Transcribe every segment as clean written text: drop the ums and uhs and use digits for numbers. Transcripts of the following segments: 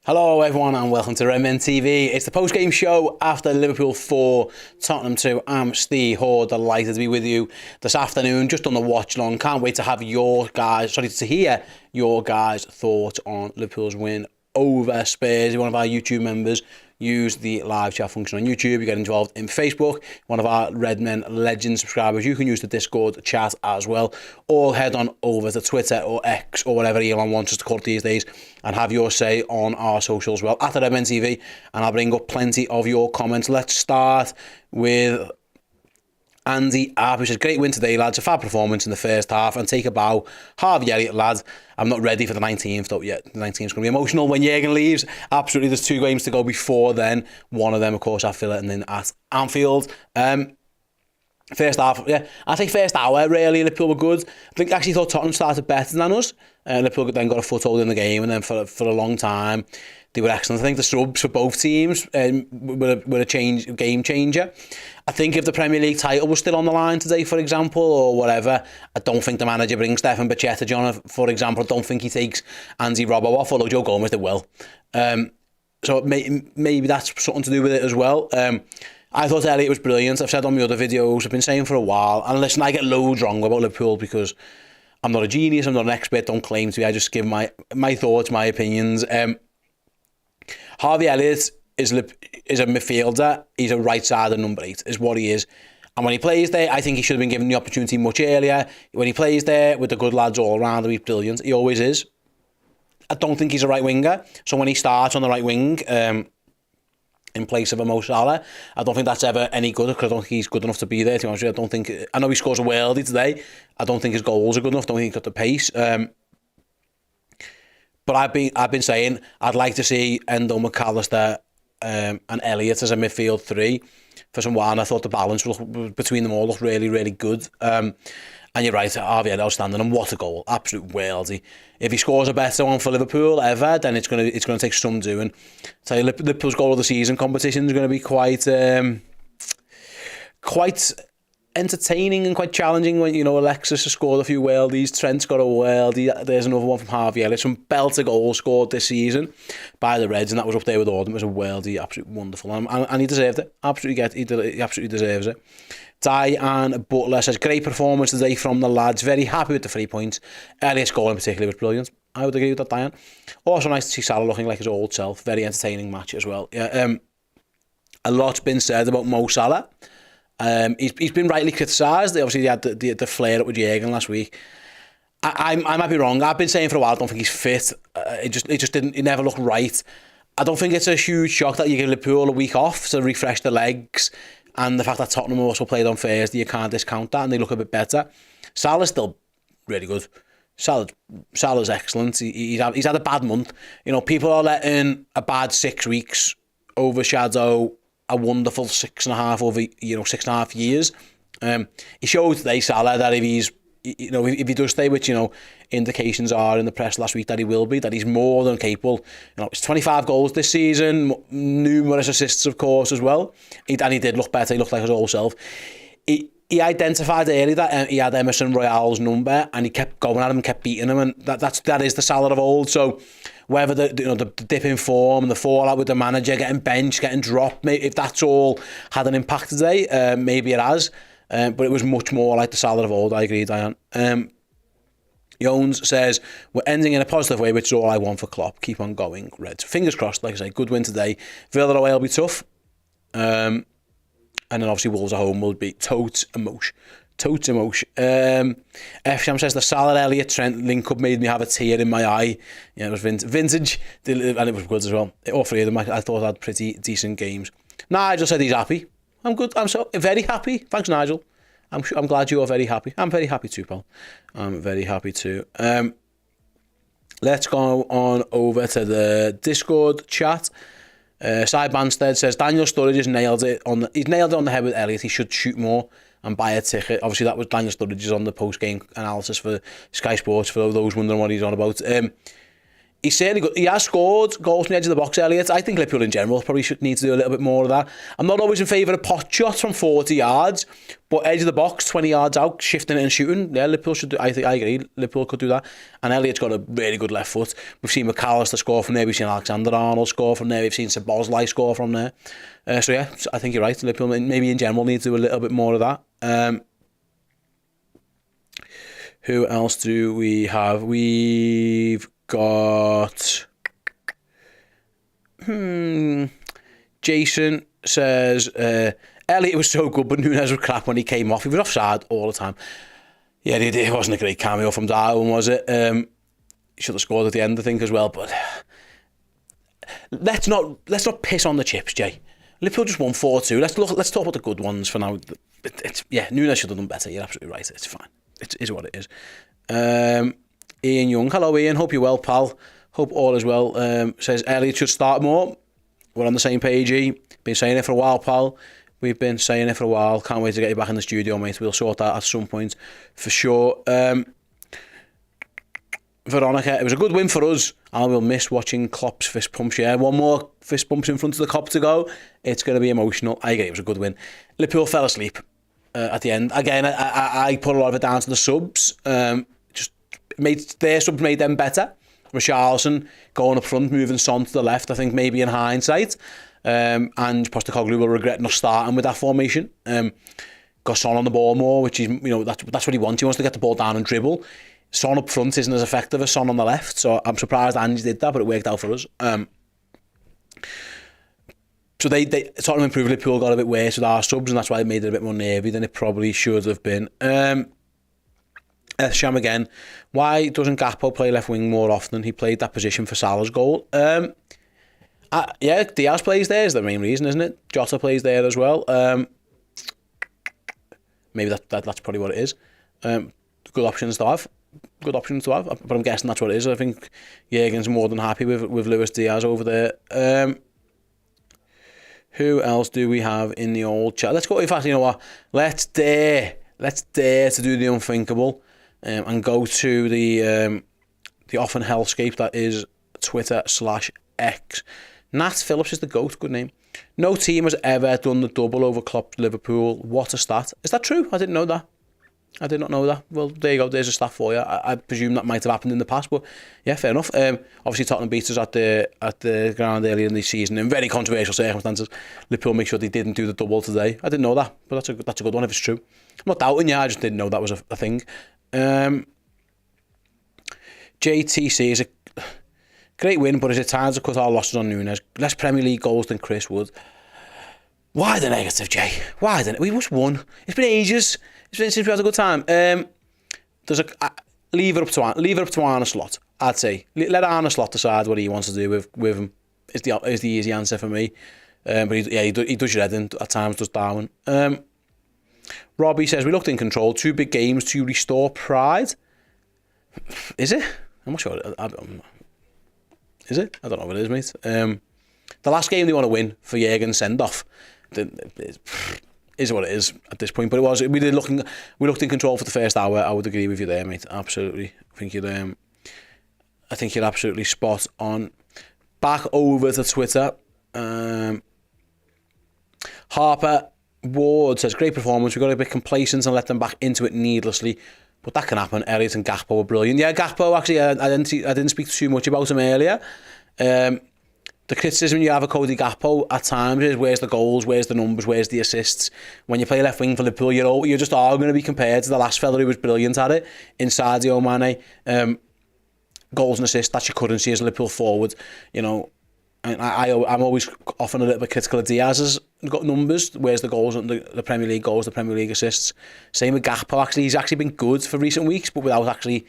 Hello everyone and welcome to Redmen TV. It's the post-game show after Liverpool 4, Tottenham 2. I'm Steve Hoare, delighted to be with you this afternoon, just on the watch long. Can't wait to have to hear your guys' thoughts on Liverpool's win over Spurs. If you're one of our YouTube members, use the live chat function on YouTube. You get involved in Facebook. One of our Redmen Legend subscribers, you can use the Discord chat as well. Or head on over to Twitter or X or whatever Elon wants us to call it these days and have your say on our socials as well at the Redmen TV, and I'll bring up plenty of your comments. Let's start with Andy App, who says, great win today, lads. A fab performance in the first half. And take a bow. Harvey Elliott, lads. I'm not ready for the 19th, though, yet. The 19th is going to be emotional when Jurgen leaves. Absolutely, there's 2 games to go before then. One of them, of course, at Villa and then at Anfield. First half, yeah. I think first hour, really, Liverpool were good. I actually thought Tottenham started better than us. Liverpool then got a foothold in the game, and then for a long time, they were excellent. I think the subs for both teams were a game changer. I think if the Premier League title was still on the line today, for example, or whatever, I don't think the manager brings Stefan Bacchetta on, for example. I don't think he takes Andy Robbo off, although Joe Gomez did well. So maybe that's something to do with it as well. I thought Elliott was brilliant. I've said on my other videos, I've been saying for a while, and listen, I get loads wrong about Liverpool because I'm not a genius, I'm not an expert, don't claim to be. I just give my thoughts, my opinions. Harvey Elliott is a midfielder. He's a right-sided number 8, is what he is. And when he plays there, I think he should have been given the opportunity much earlier. When he plays there with the good lads all around him, he's brilliant. He always is. I don't think he's a right winger. So when he starts on the right wing, in place of a Mo Salah, I don't think that's ever any good, because I don't think he's good enough to be there, to be honest with you. I know he scores a worldie today. I don't think his goals are good enough. I don't think he's got the pace. But I've been saying I'd like to see Endo, McAllister and Elliott as a midfield 3 for some while. And I thought the balance between them all looked really, really good. And you're right, Harvey Elliott outstanding, and what a goal, absolute worldie. If he scores a better one for Liverpool ever, then it's going to take some doing. So Liverpool's goal of the season competition is going to be quite entertaining and quite challenging when, Alexis has scored a few worldies, Trent's got a worldie, there's another one from Harvey Elliott, some belter goals scored this season by the Reds, and that was up there with Auden. It was a worldie, absolutely wonderful, and he deserved it, he absolutely deserves it. Diane Butler says, great performance today from the lads, very happy with the 3 points. Elliott's goal in particular was brilliant. I would agree with that, Diane. Also nice to see Salah looking like his old self, very entertaining match as well. Yeah, a lot's been said about Mo Salah. He's been rightly criticised. Obviously, he had the flare up with Jurgen last week. I might be wrong. I've been saying for a while I don't think he's fit. It never looked right. I don't think it's a huge shock that you give Liverpool a week off to refresh the legs, and the fact that Tottenham also played on Thursday, you can't discount that, and they look a bit better. Salah's still really good. Salah's excellent. He's had a bad month. People are letting a bad 6 weeks overshadow a wonderful 6.5 over 6.5 years. He showed today, Salah, that if he does stay, which indications are in the press last week that he will be, that he's more than capable. It's 25 goals this season, numerous assists, of course, as well. He did look better. He looked like his old self. He identified early that he had Emerson Royale's number, and he kept going at him, kept beating him, and that is the Salah of old. So whether the dip in form and the fallout with the manager, getting benched, getting dropped, maybe if that's all had an impact today, maybe it has. But it was much more like the Salah of old. I agree, Diane. Jones says, we're ending in a positive way, which is all I want for Klopp. Keep on going, Reds. Fingers crossed, like I say, good win today. Villa away will be tough. And then obviously Wolves at home will be totes emotion. F-Sham says, the Salah Elliott Trent link-up made me have a tear in my eye. Yeah, it was vintage, and it was good as well. All 3 of them, I thought, had pretty decent games. Nigel said he's happy. I'm good. I'm so very happy. Thanks, Nigel. I'm glad you are very happy. I'm very happy too, pal. I'm very happy too. Let's go on over to the Discord chat. Cy Banstead says, Daniel Sturridge has nailed it on the head with Elliott. He should shoot more and buy a ticket. Obviously, that was Daniel Sturridge's on the post-game analysis for Sky Sports, for those wondering what he's on about. He's certainly good. He has scored goals from the edge of the box, Elliott. I think Liverpool in general probably should need to do a little bit more of that. I'm not always in favour of pot shots from 40 yards, but edge of the box, 20 yards out, shifting it and shooting. Yeah, Liverpool should do. I agree. Liverpool could do that. And Elliott's got a really good left foot. We've seen McAllister score from there. We've seen Alexander-Arnold score from there. We've seen Szoboszlai score from there. So yeah, I think you're right. Liverpool maybe in general need to do a little bit more of that. Who else do we have? We've got Jason says Elliott was so good but Nunes was crap when he came off. He was offside all the time. Yeah, it wasn't a great cameo from Darwin, was it? He should have scored at the end, I think, as well. But let's not piss on the chips, Jay. Liverpool just won 4-2. Let's talk about the good ones for now. Nunes should have done better. You're absolutely right. It's fine. It is what it is. Ian Young. Hello, Ian. Hope you're well, pal. Hope all is well. Says Elliott should start more. We're on the same page, Been saying it for a while, pal. We've been saying it for a while. Can't wait to get you back in the studio, mate. We'll sort that at some point for sure. Veronica, it was a good win for us. I will miss watching Klopp's fist pumps. Yeah, one more fist pumps in front of the Kop to go. It's going to be emotional. I agree, it was a good win. Liverpool fell asleep at the end. Again, I put a lot of it down to the subs. Their subs made them better. Richarlison going up front, moving Son to the left, I think maybe in hindsight. And Postecoglou will regret not starting with that formation. Got Son on the ball more, which is, that's what he wants. He wants to get the ball down and dribble. Son up front isn't as effective as Son on the left, so I'm surprised Ange did that, but it worked out for us. So Tottenham improved. Liverpool got a bit worse with our subs, and that's why it made it a bit more nervy than it probably should have been. Sham again. Why doesn't Gakpo play left wing more often? He played that position for Salah's goal. Yeah, Diaz plays there is the main reason, isn't it? Jota plays there as well. Maybe that's probably what it is. Good options to have. But I'm guessing that's what it is. I think Jurgen's more than happy with Luis Diaz over there. Who else do we have in the old chat? Let's go. In fact, you know what? Let's dare to do the unthinkable and go to the often hellscape that is Twitter/X. Nat Phillips is the GOAT. Good name. No team has ever done the double over Klopp Liverpool. What a stat. Is that true? I didn't know that. I did not know that. Well, there you go. There's a stat for you. I presume that might have happened in the past, but yeah, fair enough. Obviously, Tottenham beat us at the ground earlier in the season in very controversial circumstances. Liverpool make sure they didn't do the double today. I didn't know that, but that's a good one if it's true. I'm not doubting you. I just didn't know that was a thing. JTC is a great win, but is it time to cut our losses on Nunes? Less Premier League goals than Chris Wood. Why the negative, Jay? Why the? We just won. It's been ages. Since we had a good time. There's leave it up to Arne Slot. I'd say let Arne Slot decide what he wants to do with him. Is the easy answer for me. But he does your head in at times. Does Darwin. Robbie says we looked in control. 2 big games to restore pride. Is it? I'm not sure. Is it? I don't know what it is, mate. The last game they want to win for Jurgen's send off. Is what it is at this point, but we looked in control for the first hour. I would agree with you there, mate. Absolutely. I think you're absolutely spot on. Back over to Twitter. Harper Ward says great performance. We got a bit complacent and let them back into it needlessly, but that can happen. Elliott and Gakpo were brilliant. Yeah, Gakpo actually. I didn't speak too much about him earlier. The criticism you have of Cody Gakpo at times is where's the goals, where's the numbers, where's the assists. When you play left wing for Liverpool, you're just all going to be compared to the last fella who was brilliant at it in Sadio Mane. Goals and assists, that's your currency as a Liverpool forward. And I'm always often a little bit critical of Diaz's got numbers. Where's the goals, the Premier League goals, the Premier League assists. Same with Gakpo. Actually, he's actually been good for recent weeks, but without actually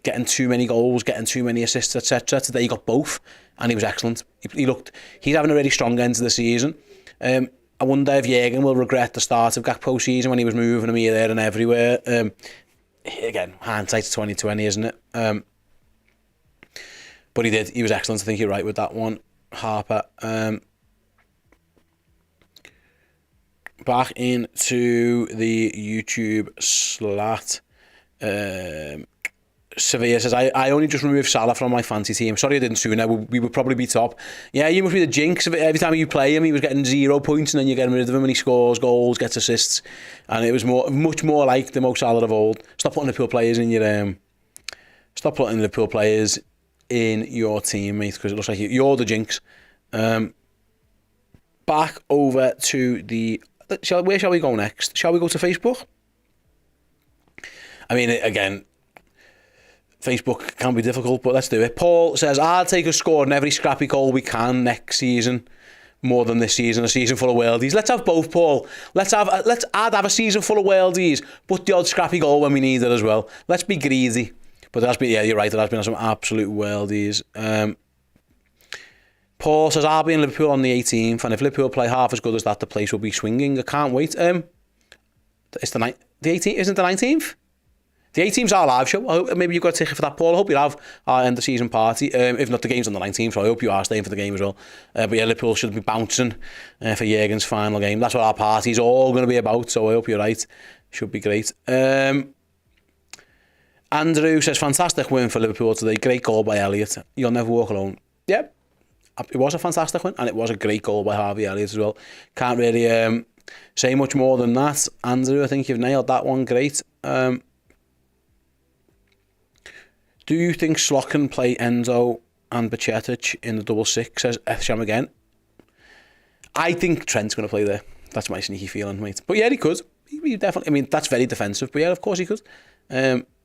getting too many goals, getting too many assists, etc. Today he got both, and he was excellent. He's having a really strong end to the season. I wonder if Jurgen will regret the start of Gakpo's season when he was moving him here, there and everywhere. Again, hindsight's 2020, isn't it? But he did. He was excellent. I think you're right with that one, Harper. Back into the YouTube slat. Sevilla says, I only just removed Salah from my fantasy team. Sorry I didn't sooner. We would probably be top. Yeah, you must be the jinx. Every time you play him, he was getting 0 points, and then you're getting rid of him, and he scores goals, gets assists. And it was much more like the Mo Salah of old. Stop putting Liverpool players in your team, mate, because it looks like you're the jinx. Back over to where shall we go next? Shall we go to Facebook? I mean, again, Facebook can be difficult, but let's do it. Paul says, I'll take a score in every scrappy goal we can next season, more than this season, a season full of worldies. Let's have both, Paul. I'd have a season full of worldies, but the odd scrappy goal when we need it as well. Let's be greedy. But you're right, there has been some absolute worldies. Paul says, I'll be in Liverpool on the 18th, and if Liverpool play half as good as that, the place will be swinging. I can't wait. It's the 18th, isn't it the 19th? The 18th's our live show. Maybe you've got a ticket for that, Paul. I hope you have our end of season party. If not, the game's on the 19th, so I hope you are staying for the game as well. But yeah, Liverpool should be bouncing for Jurgen's final game. That's what our party's all going to be about, so I hope you're right. Should be great. Andrew says, fantastic win for Liverpool today. Great goal by Elliott. You'll never walk alone. Yeah, it was a fantastic win, and it was a great goal by Harvey Elliott as well. Can't really say much more than that. Andrew, I think you've nailed that one. Great. Do you think Slot can play Enzo and Bajcetic in the double six, says Esham again? I think Trent's going to play there. That's my sneaky feeling, mate. But yeah, he could. He definitely. I mean, that's very defensive, but yeah, of course he could.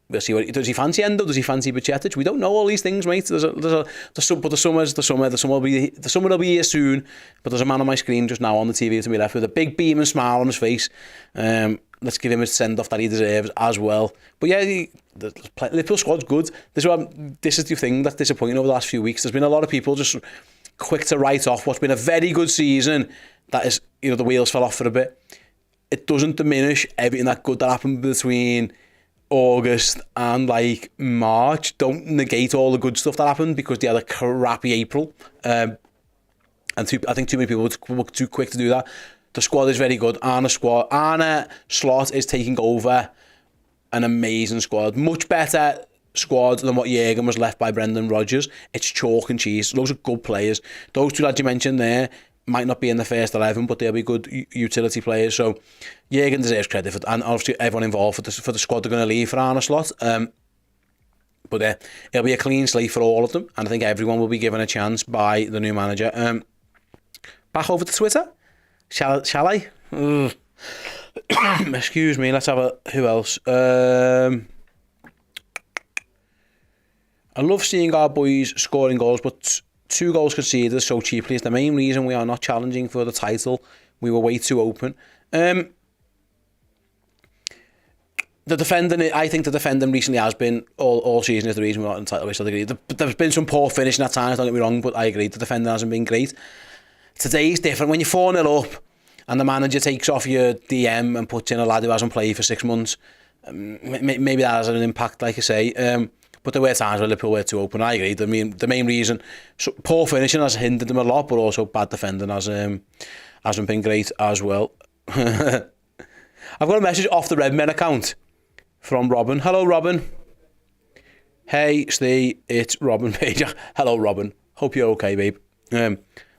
We'll see does he fancy Endo? Does he fancy Bajcetic? We don't know all these things, mate. But the summer will be here soon. But there's a man on my screen just now on the TV to my left with a big beaming smile on his face. Let's give him a send-off that he deserves as well. But yeah, the Liverpool squad's good. This is the thing that's disappointing over the last few weeks. There's been a lot of people just quick to write off what's been a very good season. That is, the wheels fell off for a bit. It doesn't diminish everything that good that happened between August and March. Don't negate all the good stuff that happened because they had a crappy April. I think too many people were too quick to do that. The squad is very good. Arne Slot is taking over an amazing squad. Much better squad than what Jurgen was left by Brendan Rodgers. It's chalk and cheese. Those are good players. Those two lads you mentioned there might not be in the first 11, but they'll be good utility players. So Jurgen deserves credit for, and obviously everyone involved for the squad they're going to leave for Arne Slot. But it'll be a clean slate for all of them, and I think everyone will be given a chance by the new manager. Back over to Twitter. Shall I? Excuse me. Let's have who else? I love seeing our boys scoring goals, but 2 goals conceded so cheaply is the main reason we are not challenging for the title. We were way too open. The defending, I think the defending recently has been all season is the reason we're not in the title race. I agree. There's been some poor finishing at times, don't get me wrong, but I agree the defending hasn't been great. Today's different. When you're 4-0 up and the manager takes off your DM and puts in a lad who hasn't played for 6 months, maybe that has an impact, like I say. But there were times where Liverpool were too open. I agree. The main reason, poor finishing has hindered them a lot, but also bad defending hasn't been great as well. I've got a message off the Redmen account from Robin. Hello, Robin. Hey, Steve, it's Robin Page. Hello, Robin. Hope you're okay, babe.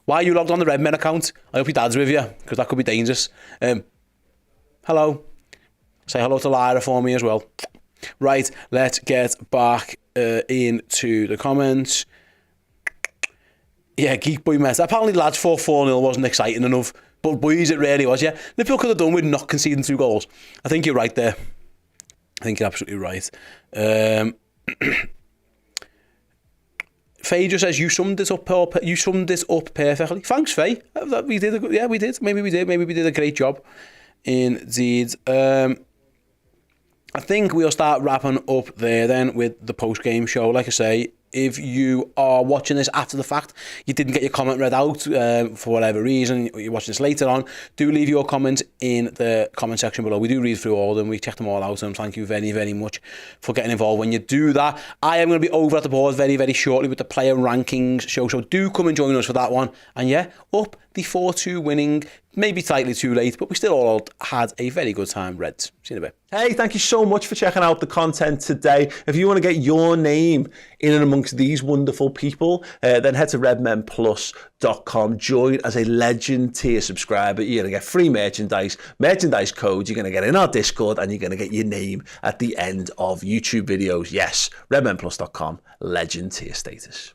Why are you logged on the Redmen account? I hope your dad's with you, because that could be dangerous. Hello. Say hello to Lyra for me as well. Right, let's get back into the comments. Yeah, Geek Boy mess. Apparently, lads, 4-0 wasn't exciting enough. But boys, it really was, yeah. Liverpool could have done with not conceding 2 goals. I think you're right there. I think you're absolutely right. Faye just says, you summed it up perfectly. Thanks, Faye. We did. We did. Maybe we did a great job. Indeed. I think we'll start wrapping up there then with the post-game show. Like I say, if you are watching this after the fact, you didn't get your comment read out for whatever reason, you're watching this later on, do leave your comments in the comment section below. We do read through all of them. We check them all out, and thank you very, very much for getting involved when you do that. I am going to be over at the board very, very shortly with the player rankings show, so do come and join us for that one. And yeah, up the 4-2 winning maybe slightly too late, but we still all had a very good time, Reds. See you in a bit. Hey, thank you so much for checking out the content today. If you want to get your name in and amongst these wonderful people, then head to redmenplus.com. Join as a legend tier subscriber. You're going to get free merchandise codes. You're going to get in our Discord, and you're going to get your name at the end of YouTube videos. Yes, redmenplus.com, legend tier status.